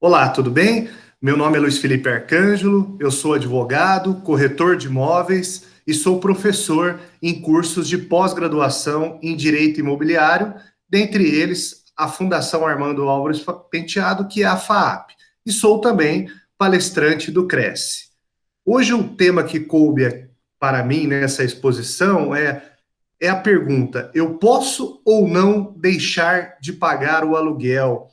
Olá, tudo bem? Meu nome é Luiz Felipe Arcângelo, eu sou advogado, corretor de imóveis e sou professor em cursos de pós-graduação em Direito Imobiliário, dentre eles a Fundação Armando Álvares Penteado, que é a FAAP, e sou também palestrante do Cresce. Hoje o tema que coube para mim nessa exposição é a pergunta: eu posso ou não deixar de pagar o aluguel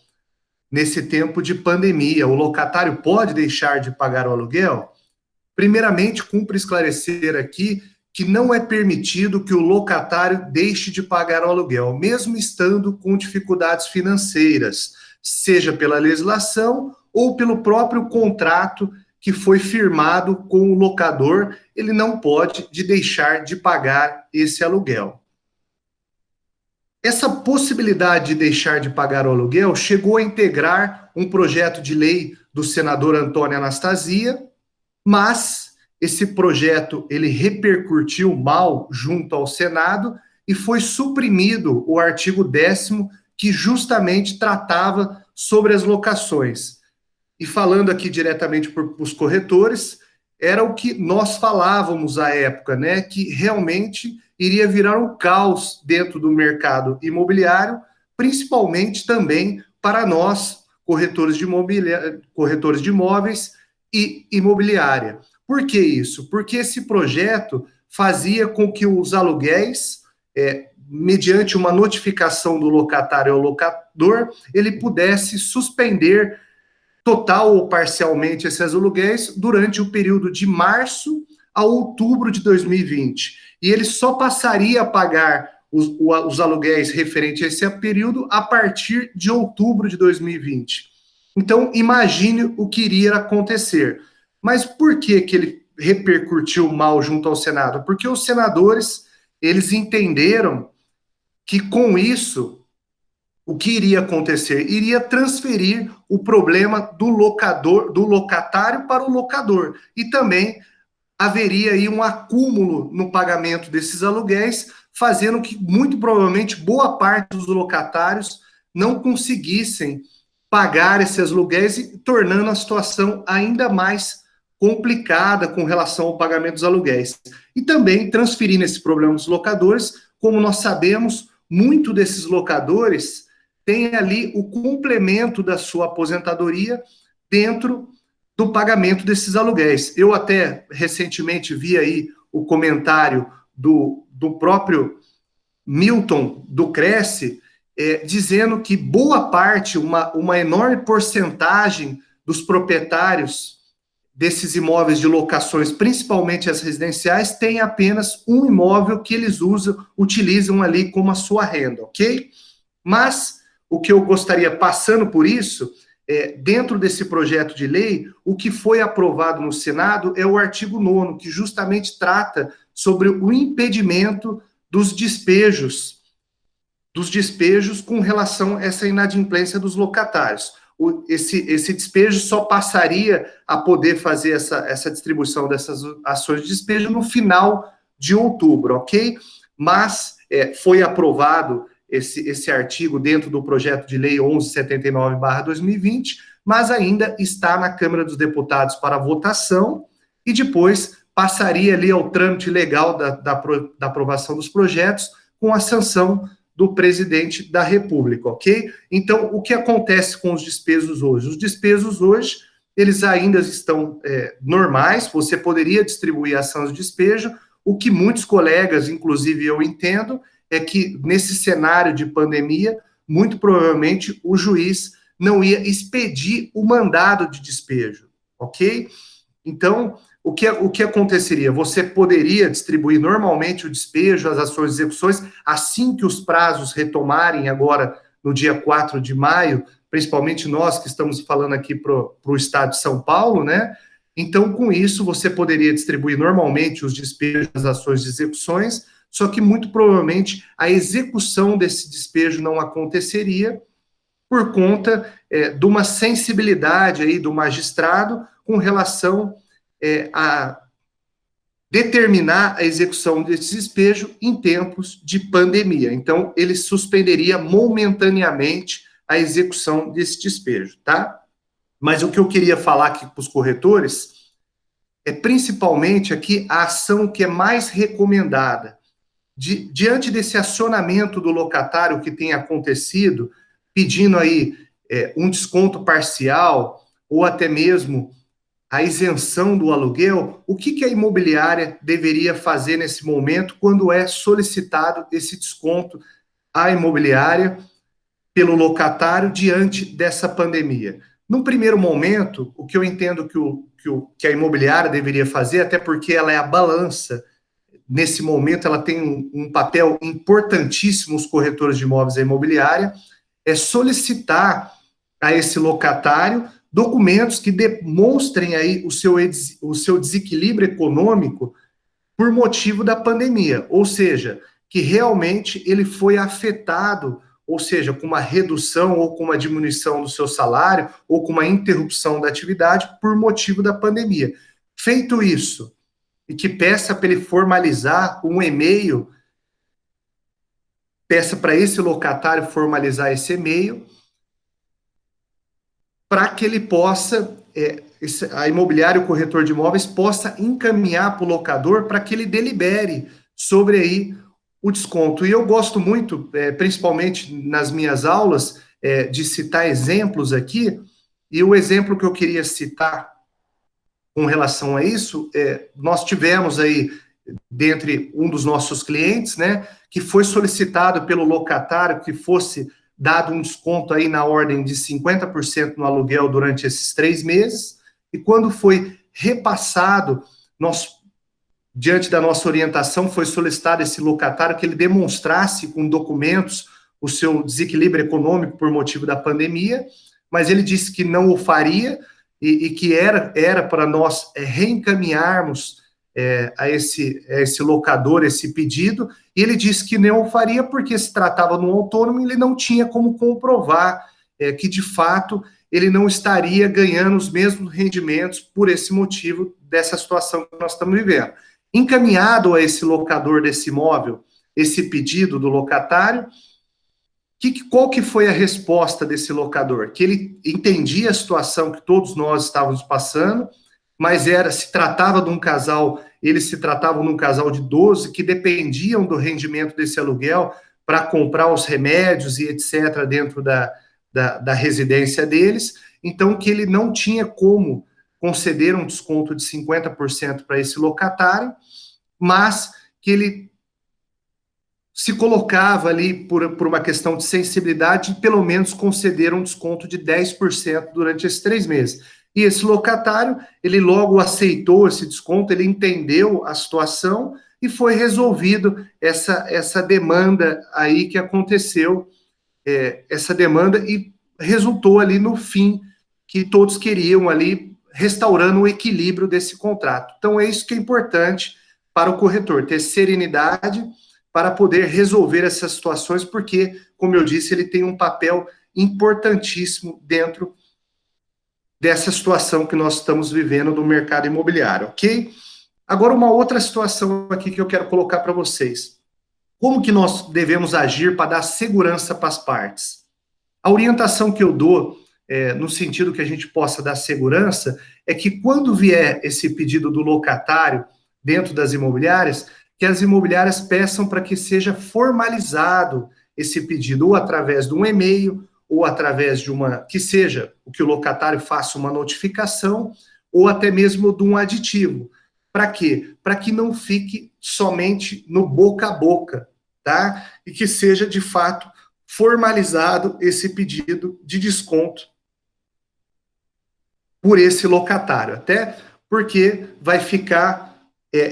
nesse tempo de pandemia? O locatário pode deixar de pagar o aluguel? Primeiramente, cumpre esclarecer aqui que não é permitido que o locatário deixe de pagar o aluguel, mesmo estando com dificuldades financeiras, seja pela legislação ou pelo próprio contrato que foi firmado com o locador, ele não pode deixar de pagar esse aluguel. Essa possibilidade de deixar de pagar o aluguel chegou a integrar um projeto de lei do senador Antônio Anastasia, mas esse projeto ele repercutiu mal junto ao Senado e foi suprimido o artigo 10º, que justamente tratava sobre as locações. E falando aqui diretamente para os corretores, era o que nós falávamos à época, né? Que realmente iria virar um caos dentro do mercado imobiliário, principalmente também para nós, corretores de imóveis e imobiliária. Por que isso? Porque esse projeto fazia com que os aluguéis, mediante uma notificação do locatário ao locador, ele pudesse suspender total ou parcialmente esses aluguéis durante o período de março a outubro de 2020. E ele só passaria a pagar os aluguéis referentes a esse período a partir de outubro de 2020. Então, imagine o que iria acontecer. Mas por que ele repercutiu mal junto ao Senado? Porque os senadores, eles entenderam que com isso o que iria acontecer? Iria transferir o problema do locatário para o locador. E também haveria aí um acúmulo no pagamento desses aluguéis, fazendo que, muito provavelmente, boa parte dos locatários não conseguissem pagar esses aluguéis e tornando a situação ainda mais complicada com relação ao pagamento dos aluguéis. E também transferindo esse problema dos locadores, como nós sabemos, muito desses locadores tem ali o complemento da sua aposentadoria dentro do pagamento desses aluguéis. Eu até recentemente vi aí o comentário do próprio Milton do Cresce, dizendo que boa parte, uma enorme porcentagem dos proprietários desses imóveis de locações, principalmente as residenciais, tem apenas um imóvel que eles utilizam ali como a sua renda, ok? Mas o que eu gostaria, passando por isso, dentro desse projeto de lei, o que foi aprovado no Senado é o artigo 9º, que justamente trata sobre o impedimento dos despejos com relação a essa inadimplência dos locatários. Esse despejo só passaria a poder fazer essa distribuição dessas ações de despejo no final de outubro, ok? Mas foi aprovado esse artigo dentro do projeto de lei 1179/2020, mas ainda está na Câmara dos Deputados para votação e depois passaria ali ao trâmite legal da aprovação dos projetos com a sanção do presidente da República, ok? Então, o que acontece com os despesos hoje? Os despesos hoje, eles ainda estão normais, você poderia distribuir ações de despejo, o que muitos colegas, inclusive eu entendo, é que nesse cenário de pandemia, muito provavelmente o juiz não ia expedir o mandado de despejo, ok? Então, o que aconteceria? Você poderia distribuir normalmente o despejo, as ações de execuções, assim que os prazos retomarem agora no dia 4 de maio, principalmente nós que estamos falando aqui para o estado de São Paulo, né? Então, com isso, você poderia distribuir normalmente os despejos, as ações de execuções, só que muito provavelmente a execução desse despejo não aconteceria por conta de uma sensibilidade aí do magistrado com relação a determinar a execução desse despejo em tempos de pandemia. Então, ele suspenderia momentaneamente a execução desse despejo, tá? Mas o que eu queria falar aqui para os corretores é principalmente aqui a ação que é mais recomendada. Diante desse acionamento do locatário que tem acontecido, pedindo aí um desconto parcial ou até mesmo a isenção do aluguel, o que a imobiliária deveria fazer nesse momento quando é solicitado esse desconto à imobiliária pelo locatário diante dessa pandemia? Num primeiro momento, o que eu entendo que a imobiliária deveria fazer, até porque ela é a balança, nesse momento ela tem um papel importantíssimo, os corretores de imóveis e a imobiliária, é solicitar a esse locatário documentos que demonstrem aí o seu desequilíbrio econômico por motivo da pandemia, ou seja, que realmente ele foi afetado, ou seja, com uma redução ou com uma diminuição do seu salário ou com uma interrupção da atividade por motivo da pandemia. Feito isso, e que peça para ele formalizar um e-mail, peça para esse locatário formalizar esse e-mail, para que ele possa, a imobiliária, o corretor de imóveis, possa encaminhar para o locador para que ele delibere sobre aí o desconto. E eu gosto muito, principalmente nas minhas aulas, de citar exemplos aqui, e o exemplo que eu queria citar com relação a isso, nós tivemos aí, dentre um dos nossos clientes, né, que foi solicitado pelo locatário que fosse dado um desconto aí na ordem de 50% no aluguel durante esses 3 meses, e quando foi repassado, diante da nossa orientação, foi solicitado esse locatário que ele demonstrasse com documentos o seu desequilíbrio econômico por motivo da pandemia, mas ele disse que não o faria e que era para nós reencaminharmos a esse locador esse pedido, e ele disse que não o faria porque se tratava de um autônomo e ele não tinha como comprovar que, de fato, ele não estaria ganhando os mesmos rendimentos por esse motivo dessa situação que nós estamos vivendo. Encaminhado a esse locador desse imóvel, esse pedido do locatário, qual que foi a resposta desse locador? Que ele entendia a situação que todos nós estávamos passando, mas se tratava de um casal, eles se tratavam de um casal de 12 que dependiam do rendimento desse aluguel para comprar os remédios e etc. dentro da residência deles, então que ele não tinha como conceder um desconto de 50% para esse locatário, mas que ele se colocava ali por uma questão de sensibilidade de pelo menos conceder um desconto de 10% durante esses 3 meses. E esse locatário, ele logo aceitou esse desconto, ele entendeu a situação e foi resolvido essa demanda aí que aconteceu, essa demanda, e resultou ali no fim que todos queriam ali, restaurando o equilíbrio desse contrato. Então é isso que é importante para o corretor, ter serenidade para poder resolver essas situações, porque, como eu disse, ele tem um papel importantíssimo dentro dessa situação que nós estamos vivendo no mercado imobiliário, ok? Agora, uma outra situação aqui que eu quero colocar para vocês. Como que nós devemos agir para dar segurança para as partes? A orientação que eu dou, no sentido que a gente possa dar segurança, é que quando vier esse pedido do locatário dentro das imobiliárias, que as imobiliárias peçam para que seja formalizado esse pedido, ou através de um e-mail, ou através que seja o que o locatário faça uma notificação, ou até mesmo de um aditivo. Para quê? Para que não fique somente no boca a boca, tá? E que seja, de fato, formalizado esse pedido de desconto por esse locatário. Até porque vai ficar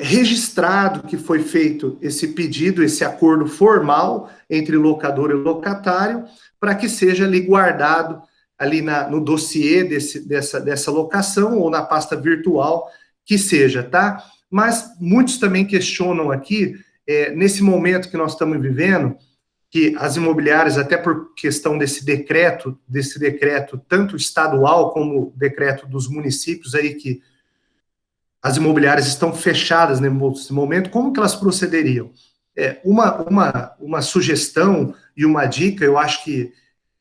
registrado que foi feito esse pedido, esse acordo formal entre locador e locatário, para que seja ali guardado ali no dossiê dessa locação ou na pasta virtual que seja, tá? Mas muitos também questionam aqui, nesse momento que nós estamos vivendo, que as imobiliárias, até por questão desse decreto tanto estadual como decreto dos municípios aí, que as imobiliárias estão fechadas nesse momento, como que elas procederiam? Uma sugestão e uma dica, eu acho que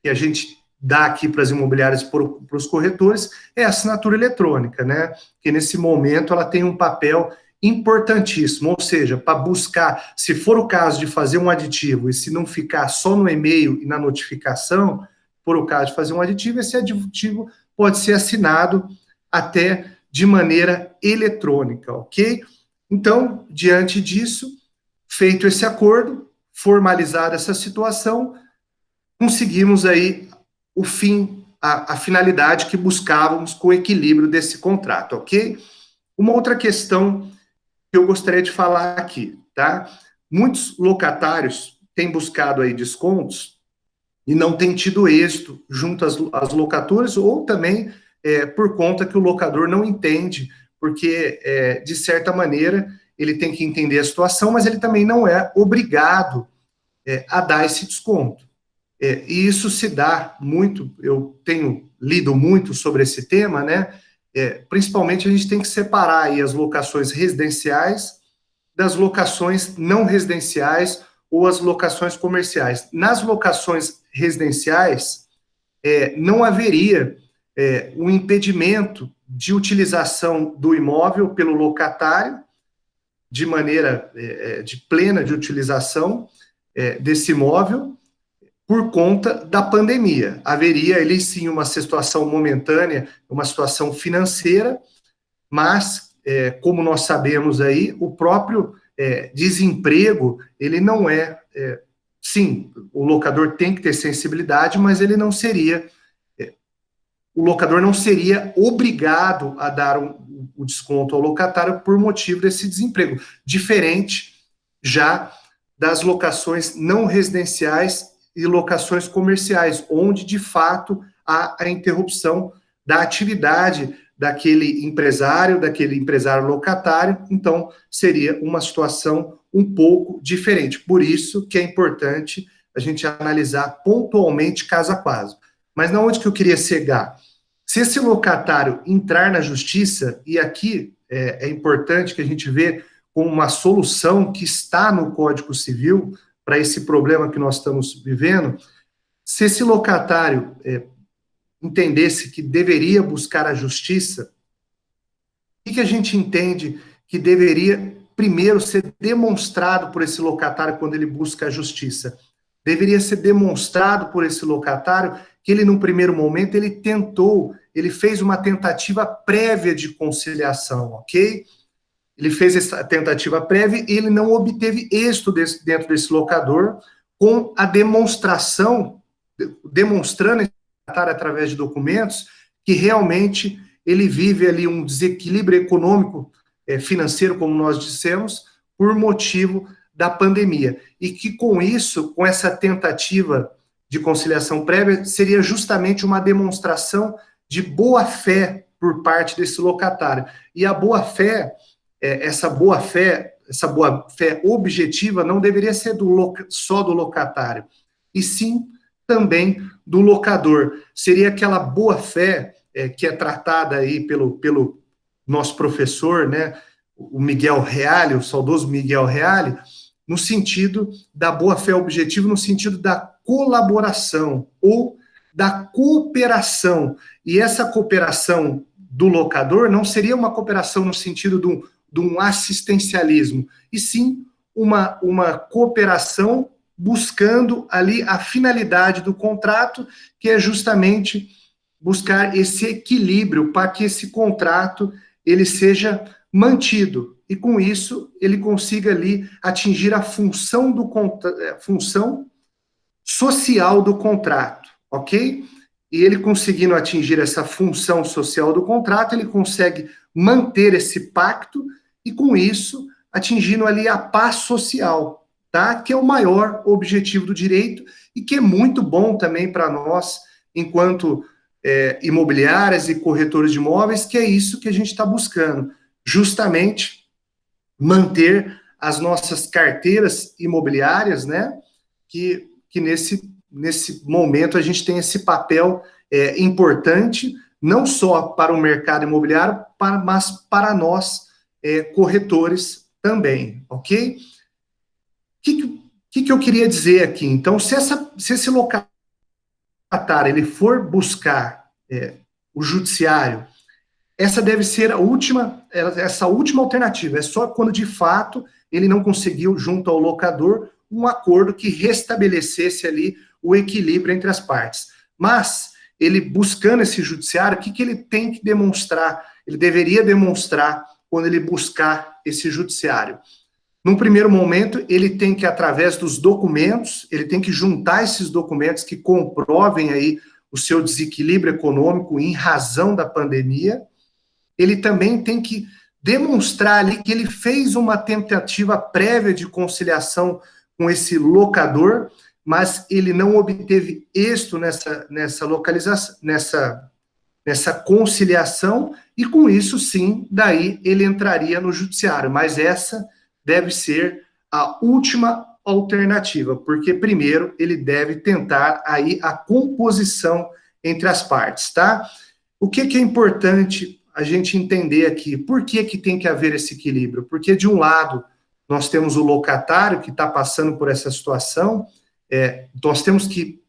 a gente dá aqui para as imobiliárias e para os corretores é a assinatura eletrônica, né? Que nesse momento ela tem um papel importantíssimo, ou seja, para buscar, se for o caso de fazer um aditivo e se não ficar só no e-mail e na notificação, for o caso de fazer um aditivo, esse aditivo pode ser assinado até de maneira eletrônica, ok? Então, diante disso, feito esse acordo, formalizada essa situação, conseguimos aí o fim, a finalidade que buscávamos com o equilíbrio desse contrato, ok? Uma outra questão que eu gostaria de falar aqui, tá? Muitos locatários têm buscado aí descontos e não têm tido êxito junto às locadoras ou também por conta que o locador não entende, porque, de certa maneira, ele tem que entender a situação, mas ele também não é obrigado a dar esse desconto. E isso se dá muito, eu tenho lido muito sobre esse tema, né? Principalmente a gente tem que separar aí as locações residenciais das locações não residenciais ou as locações comerciais. Nas locações residenciais, não haveria um impedimento de utilização do imóvel pelo locatário, de maneira de plena de utilização desse imóvel, por conta da pandemia. Haveria ali sim uma situação momentânea, uma situação financeira, mas, como nós sabemos aí, o próprio desemprego, ele não sim, o locador tem que ter sensibilidade, mas ele não seria, o locador não seria obrigado a dar o desconto ao locatário por motivo desse desemprego, diferente já das locações não residenciais e locações comerciais, onde de fato há a interrupção da atividade daquele empresário locatário, então seria uma situação um pouco diferente. Por isso que é importante a gente analisar pontualmente caso a caso. Mas na onde que eu queria chegar? Se esse locatário entrar na justiça, e aqui é importante que a gente vê como uma solução que está no Código Civil para esse problema que nós estamos vivendo, se esse locatário entendesse que deveria buscar a justiça, o que a gente entende que deveria primeiro ser demonstrado por esse locatário quando ele busca a justiça? Deveria ser demonstrado por esse locatário que ele, num primeiro momento, ele fez uma tentativa prévia de conciliação, ok? Ele fez essa tentativa prévia e ele não obteve êxito dentro desse locador com a demonstrando através de documentos que realmente ele vive ali um desequilíbrio econômico, financeiro, como nós dissemos, por motivo da pandemia. E que com isso, com essa tentativa de conciliação prévia, seria justamente uma demonstração de boa-fé por parte desse locatário. E a boa-fé, essa boa-fé objetiva não deveria ser só do locatário, e sim também do locador. Seria aquela boa-fé que é tratada aí pelo nosso professor, né, o Miguel Reale, o saudoso Miguel Reale, no sentido da boa-fé objetiva, no sentido da colaboração ou da cooperação. E essa cooperação do locador não seria uma cooperação no sentido de um assistencialismo, e sim uma cooperação buscando ali a finalidade do contrato, que é justamente buscar esse equilíbrio para que esse contrato ele seja mantido e com isso ele consiga ali atingir a função função social do contrato, ok? E ele conseguindo atingir essa função social do contrato, ele consegue manter esse pacto e com isso atingindo ali a paz social, tá? Que é o maior objetivo do direito e que é muito bom também para nós, enquanto imobiliárias e corretores de imóveis, que é isso que a gente está buscando, justamente manter as nossas carteiras imobiliárias, né? Que nesse momento a gente tem esse papel importante, não só para o mercado imobiliário, mas para nós, corretores também, ok? O que eu queria dizer aqui? Então, se esse local locatário ele for buscar o judiciário, essa deve ser essa última alternativa. É só quando, de fato, ele não conseguiu, junto ao locador, um acordo que restabelecesse ali o equilíbrio entre as partes. Mas, ele buscando esse judiciário, o que ele tem que demonstrar? Ele deveria demonstrar quando ele buscar esse judiciário. Num primeiro momento, ele tem que, através dos documentos, ele tem que juntar esses documentos que comprovem aí o seu desequilíbrio econômico em razão da pandemia. Ele também tem que demonstrar ali que ele fez uma tentativa prévia de conciliação com esse locador, mas ele não obteve êxito nessa localização, nessa conciliação, e com isso, sim, daí ele entraria no judiciário. Mas essa deve ser a última alternativa, porque primeiro ele deve tentar aí a composição entre as partes, tá? O que é importante a gente entender aqui? Por que tem que haver esse equilíbrio? Porque, de um lado, nós temos o locatário que está passando por essa situação, nós temos que,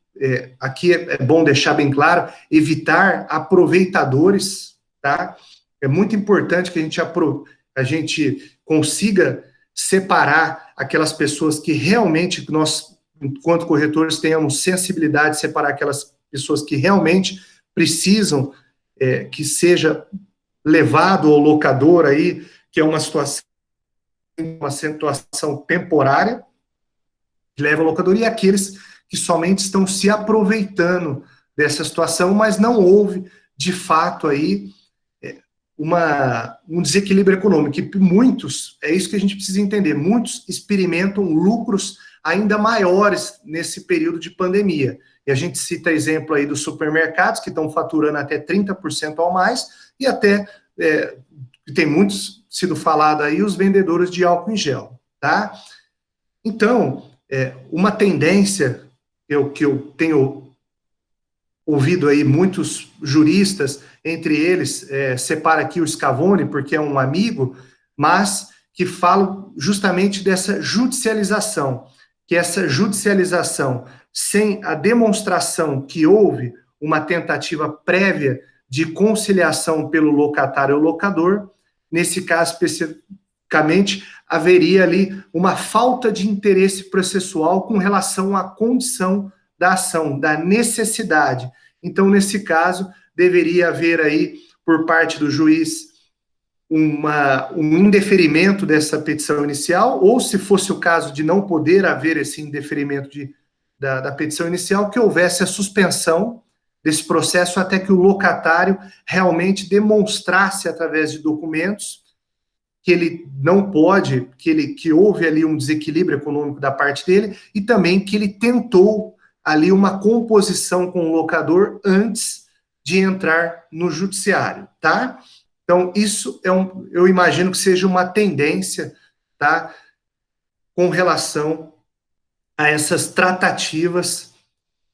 aqui é bom deixar bem claro, evitar aproveitadores, tá? É muito importante que a gente consiga separar aquelas pessoas que realmente nós, enquanto corretores, tenhamos sensibilidade de separar aquelas pessoas que realmente precisam que seja levado ao locador aí, que é uma situação temporária, que leva ao locador, e aqueles que somente estão se aproveitando dessa situação, mas não houve, de fato, aí um desequilíbrio econômico, e muitos, é isso que a gente precisa entender, muitos experimentam lucros ainda maiores nesse período de pandemia. E a gente cita exemplo aí dos supermercados, que estão faturando até 30% ao mais, e até, tem muitos sido falado aí, os vendedores de álcool em gel, tá? Então, uma tendência que eu tenho ouvido aí muitos juristas, entre eles, separa aqui o Scavone, porque é um amigo, mas que falam justamente dessa judicialização, que essa judicialização, sem a demonstração que houve uma tentativa prévia de conciliação pelo locatário ou locador, nesse caso especificamente, haveria ali uma falta de interesse processual com relação à condição da ação, da necessidade. Então, nesse caso, deveria haver aí, por parte do juiz, um indeferimento dessa petição inicial, ou se fosse o caso de não poder haver esse indeferimento da petição inicial, que houvesse a suspensão desse processo até que o locatário realmente demonstrasse, através de documentos, que ele não pode, que houve ali um desequilíbrio econômico da parte dele, e também que ele tentou ali uma composição com o locador antes de entrar no judiciário, tá? Então, isso eu imagino que seja uma tendência, tá? Com relação a essas tratativas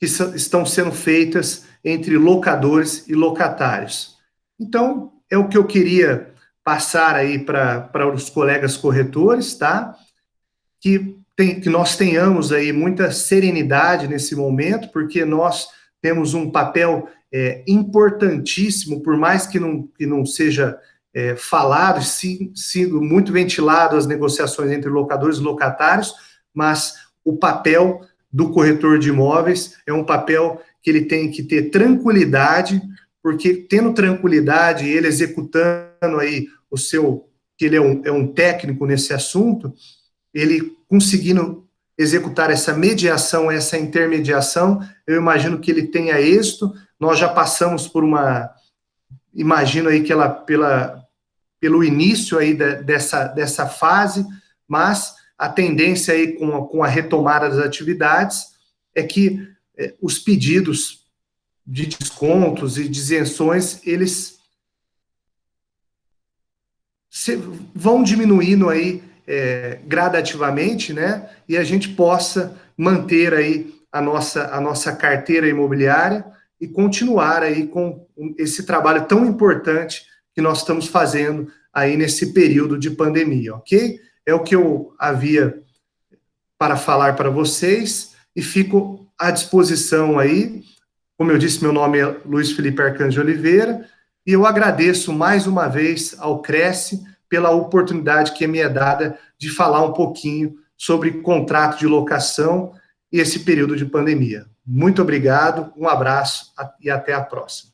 que estão sendo feitas entre locadores e locatários. Então, é o que eu queria passar aí para os colegas corretores, tá? Que nós tenhamos aí muita serenidade nesse momento, porque nós temos um papel importantíssimo, por mais que não seja falado, sido muito ventilado as negociações entre locadores e locatários, mas o papel do corretor de imóveis é um papel que ele tem que ter tranquilidade, porque tendo tranquilidade, ele executando aí que ele é um técnico nesse assunto, ele conseguindo executar essa mediação, essa intermediação, eu imagino que ele tenha êxito. Nós já passamos por imagino aí que pelo início aí dessa fase, mas a tendência aí com a retomada das atividades é que os pedidos de descontos e de isenções, eles vão diminuindo aí gradativamente, né? E a gente possa manter aí a nossa carteira imobiliária e continuar aí com esse trabalho tão importante que nós estamos fazendo aí nesse período de pandemia, ok? É o que eu havia para falar para vocês e fico à disposição aí Como eu disse, meu nome é Luiz Felipe Arcanjo Oliveira e eu agradeço mais uma vez ao Cresce pela oportunidade que me é dada de falar um pouquinho sobre contrato de locação e esse período de pandemia. Muito obrigado, um abraço e até a próxima.